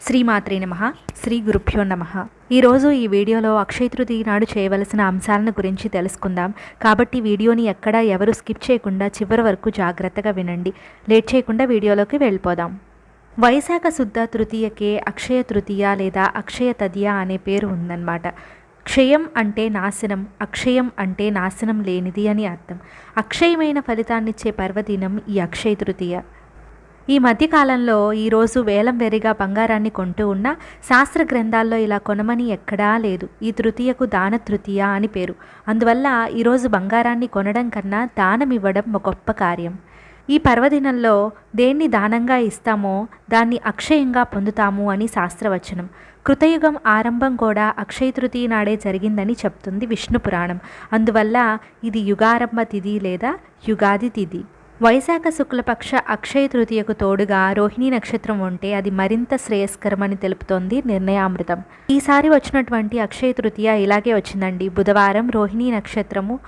శ్రీమాత్రే నమః. శ్రీ గురుభ్యో నమః. ఈరోజు ఈ వీడియోలో అక్షయ తృతీయ నాడు చేయవలసిన అంశాలను గురించి తెలుసుకుందాం. కాబట్టి వీడియోని ఎక్కడా ఎవరు స్కిప్ చేయకుండా చివరి వరకు జాగ్రత్తగా వినండి. లేట్ చేయకుండా వీడియోలోకి వెళ్ళిపోదాం. వైశాఖ శుద్ధ తృతీయకే అక్షయ తృతీయ లేదా అక్షయ తదియ అనే పేరు ఉందన్నమాట. క్షయం అంటే నాశనం, అక్షయం అంటే నాశనం లేనిది అని అర్థం. అక్షయమైన ఫలితాన్నిచ్చే పర్వదినం ఈ అక్షయ తృతీయ. ఈ మధ్యకాలంలో ఈరోజు వేలం వెరిగా బంగారాన్ని కొంటూ ఉన్న శాస్త్ర గ్రంథాల్లో ఇలా కొనమని ఎక్కడా లేదు. ఈ తృతీయకు దాన తృతీయ అని పేరు. అందువల్ల ఈరోజు బంగారాన్ని కొనడం కన్నా దానం ఇవ్వడం ఒక గొప్ప కార్యం. ఈ పర్వదినంలో దేన్ని దానంగా ఇస్తామో దాన్ని అక్షయంగా పొందుతాము అని శాస్త్రవచనం. కృతయుగం ఆరంభం కూడా అక్షయ తృతీయ నాడే జరిగిందని చెప్తుంది విష్ణు పురాణం. అందువల్ల ఇది యుగారంభ తిథి లేదా యుగాది తిథి. వైశాఖ శుక్లపక్ష అక్షయ తృతీయకు తోడుగా రోహిణీ నక్షత్రం ఉంటే అది మరింత శ్రేయస్కరమని తెలుపుతోంది నిర్ణయామృతం. ఈసారి వచ్చినటువంటి అక్షయ తృతీయ ఇలాగే వచ్చిందండి. బుధవారం, రోహిణీ నక్షత్రము,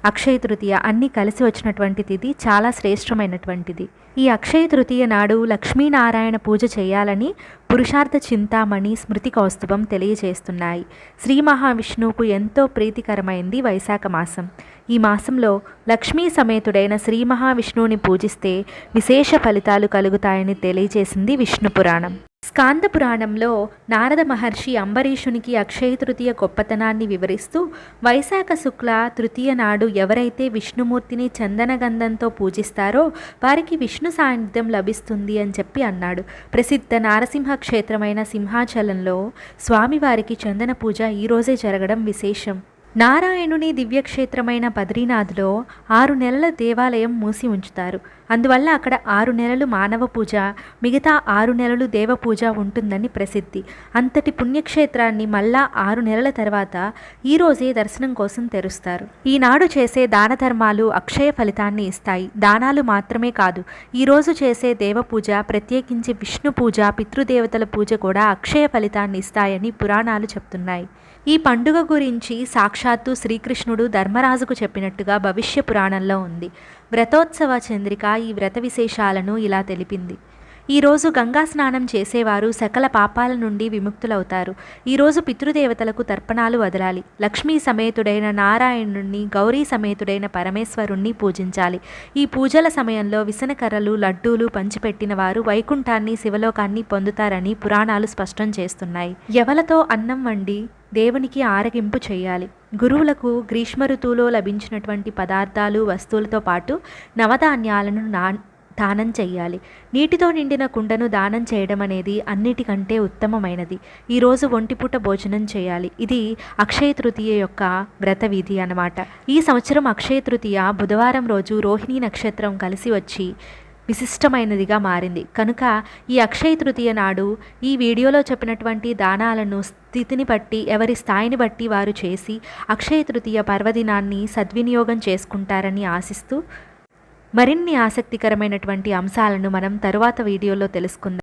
అక్షయ తృతీయ అన్నీ కలిసి వచ్చినటువంటి తిథి చాలా శ్రేష్టమైనటువంటిది. ఈ అక్షయ తృతీయ నాడు లక్ష్మీనారాయణ పూజ చేయాలని పురుషార్థ చింతామణి స్మృతి కౌస్తుభం తెలియజేస్తున్నాయి. శ్రీ మహావిష్ణువుకు ఎంతో ప్రీతికరమైంది వైశాఖ మాసం. ఈ మాసంలో లక్ష్మీ సమేతుడైన శ్రీ మహావిష్ణువుని పూజిస్తే విశేష ఫలితాలు కలుగుతాయని తెలియజేసింది విష్ణు పురాణం. స్కాంద పురాణంలో నారద మహర్షి అంబరీషునికి అక్షయ తృతీయ గొప్పతనాన్ని వివరిస్తూ వైశాఖ శుక్ల తృతీయ నాడు ఎవరైతే విష్ణుమూర్తిని చందనగంధంతో పూజిస్తారో వారికి విష్ణు సాన్నిధ్యం లభిస్తుంది అని చెప్పి అన్నాడు. ప్రసిద్ధ నారసింహ క్షేత్రమైన సింహాచలంలో స్వామివారికి చందన పూజ ఈరోజే జరగడం విశేషం. నారాయణుని దివ్యక్షేత్రమైన బద్రీనాథ్లో 6 నెలల దేవాలయం మూసి ఉంచుతారు. అందువల్ల అక్కడ 6 నెలలు మానవ పూజ, మిగతా 6 నెలలు దేవ పూజ ఉంటుందని ప్రసిద్ధి. అంతటి పుణ్యక్షేత్రాన్ని మళ్ళా 6 నెలల తర్వాత ఈరోజే దర్శనం కోసం తెరుస్తారు. ఈనాడు చేసే దాన ధర్మాలు అక్షయ ఫలితాన్ని ఇస్తాయి. దానాలు మాత్రమే కాదు, ఈరోజు చేసే దేవ పూజ, ప్రత్యేకించి విష్ణు పూజ, పితృదేవతల పూజ కూడా అక్షయ ఫలితాన్ని ఇస్తాయని పురాణాలు చెప్తున్నాయి. ఈ పండుగ గురించి సాక్షాత్తు శ్రీకృష్ణుడు ధర్మరాజుకు చెప్పినట్టుగా భవిష్య పురాణంలో ఉంది. వ్రతోత్సవ చంద్రిక ఈ వ్రత విశేషాలను ఇలా తెలిపింది. ఈరోజు గంగా స్నానం చేసేవారు సకల పాపాల నుండి విముక్తులవుతారు. ఈరోజు పితృదేవతలకు తర్పణాలు వదలాలి. లక్ష్మీ సమేతుడైన నారాయణుణ్ణి, గౌరీ సమేతుడైన పరమేశ్వరుణ్ణి పూజించాలి. ఈ పూజల సమయంలో విసనకర్రలు, లడ్డూలు పంచిపెట్టిన వారు వైకుంఠాన్ని, శివలోకాన్ని పొందుతారని పురాణాలు స్పష్టం చేస్తున్నాయి. ఎవలతో అన్నం వండి దేవునికి ఆరగింపు చేయాలి. గురువులకు గ్రీష్మ ఋతువులో లభించినటువంటి పదార్థాలు, వస్తువులతో పాటు నవధాన్యాలను దానం చేయాలి. నీటితో నిండిన కుండను దానం చేయడం అనేది అన్నిటికంటే ఉత్తమమైనది. ఈరోజు ఒంటిపూట భోజనం చేయాలి. ఇది అక్షయ తృతీయ యొక్క వ్రత విధి అన్నమాట. ఈ సంవత్సరం అక్షయ తృతీయ బుధవారం రోజు రోహిణీ నక్షత్రం కలిసి వచ్చి విశిష్టమైనదిగా మారింది. కనుక ఈ అక్షయ తృతీయ నాడు ఈ వీడియోలో చెప్పినటువంటి దానాలను స్థితిని బట్టి, ఎవరి స్థాయిని బట్టి వారు చేసి అక్షయ తృతీయ పర్వదినాన్ని సద్వినియోగం చేసుకుంటారని ఆశిస్తూ మరిన్ని ఆసక్తికరమైనటువంటి అంశాలను మనం తరువాత వీడియోలో తెలుసుకుందాం.